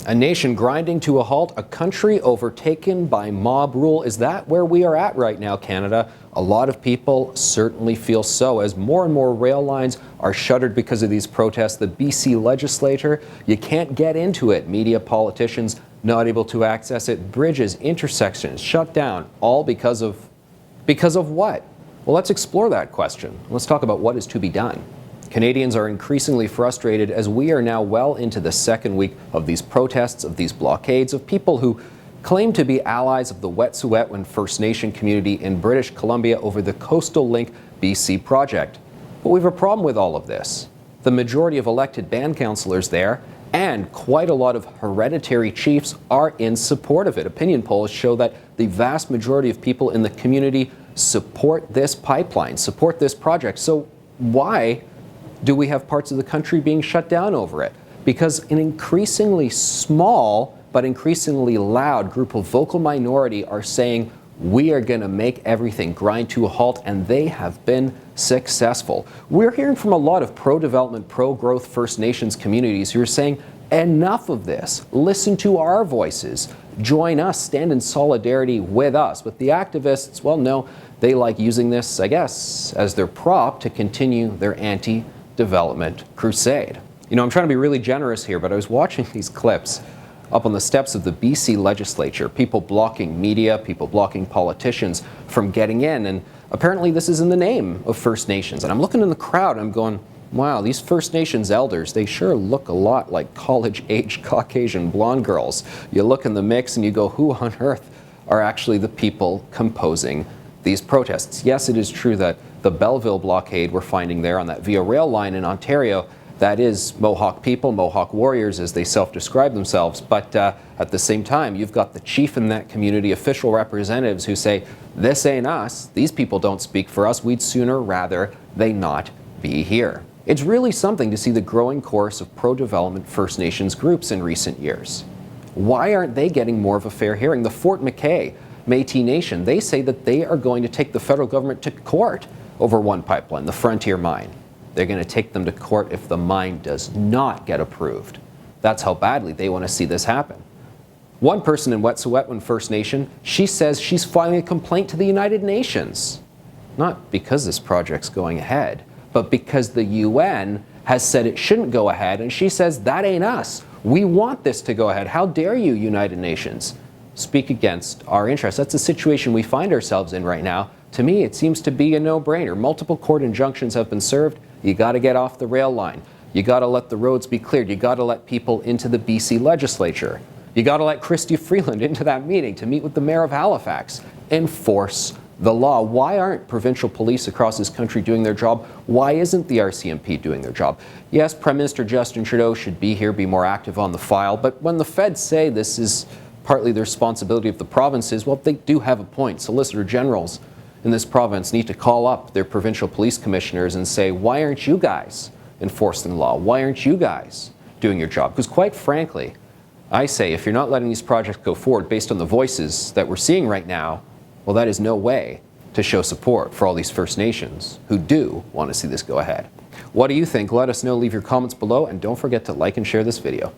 A nation grinding to a halt, a country overtaken by mob rule. Is that where we are at right now, Canada? A lot of people certainly feel so, as more and more rail lines are shuttered because of these protests. The BC legislature, you can't get into it. Media, politicians not able to access it. Bridges, intersections shut down, all because of what? Well, let's explore that question. Let's talk about what is to be done. Canadians are increasingly frustrated as we are now well into the second week of these protests, of these blockades, of people who claim to be allies of the Wet'suwet'en First Nation community in British Columbia over the Coastal Link BC project. But we have a problem with all of this. The majority of elected band councillors there and quite a lot of hereditary chiefs are in support of it. Opinion polls show that the vast majority of people in the community support this pipeline, support this project. So why do we have parts of the country being shut down over it? Because an increasingly small but increasingly loud group of vocal minority are saying we are going to make everything grind to a halt, and they have been successful. We're hearing from a lot of pro-development, pro-growth First Nations communities who are saying enough of this. Listen to our voices. Join us, stand in solidarity with us. But the activists, well, no, they like using this, I guess, as their prop to continue their anti-development crusade. You know, I'm trying to be really generous here, but I was watching these clips up on the steps of the BC legislature, people blocking media, people blocking politicians from getting in, and apparently this is in the name of First Nations. And I'm looking in the crowd, and I'm going, wow, these First Nations elders, they sure look a lot like college-age Caucasian blonde girls. You look in the mix and you go, who on earth are actually the people composing these protests? Yes, it is true that the Belleville blockade we're finding there on that Via Rail line in Ontario, that is Mohawk people, Mohawk warriors as they self-describe themselves. But at the same time, you've got the chief in that community, official representatives who say, this ain't us, these people don't speak for us, we'd sooner rather they not be here. It's really something to see the growing chorus of pro-development First Nations groups in recent years. Why aren't they getting more of a fair hearing? The Fort McKay Métis Nation, they say that they are going to take the federal government to court over one pipeline, the Frontier Mine. They're going to take them to court if the mine does not get approved. That's how badly they want to see this happen. One person in Wet'suwet'en First Nation, she says she's filing a complaint to the United Nations. Not because this project's going ahead, but because the UN has said it shouldn't go ahead, and she says, that ain't us. We want this to go ahead. How dare you, United Nations, speak against our interests? That's the situation we find ourselves in right now. To me, it seems to be a no-brainer. Multiple court injunctions have been served. You got to get off the rail line. You got to let the roads be cleared. You got to let people into the BC legislature. You got to let Chrystia Freeland into that meeting to meet with the mayor of Halifax. Enforce the law. Why aren't provincial police across this country doing their job? Why isn't the RCMP doing their job? Yes, Prime Minister Justin Trudeau should be here, be more active on the file, but when the feds say this is partly the responsibility of the provinces, well, they do have a point. Solicitor Generals in this province need to call up their provincial police commissioners and say, why aren't you guys enforcing the law? Why aren't you guys doing your job? Because quite frankly, I say if you're not letting these projects go forward based on the voices that we're seeing right now, well, that is no way to show support for all these First Nations who do want to see this go ahead. What do you think? Let us know. Leave your comments below, and don't forget to like and share this video.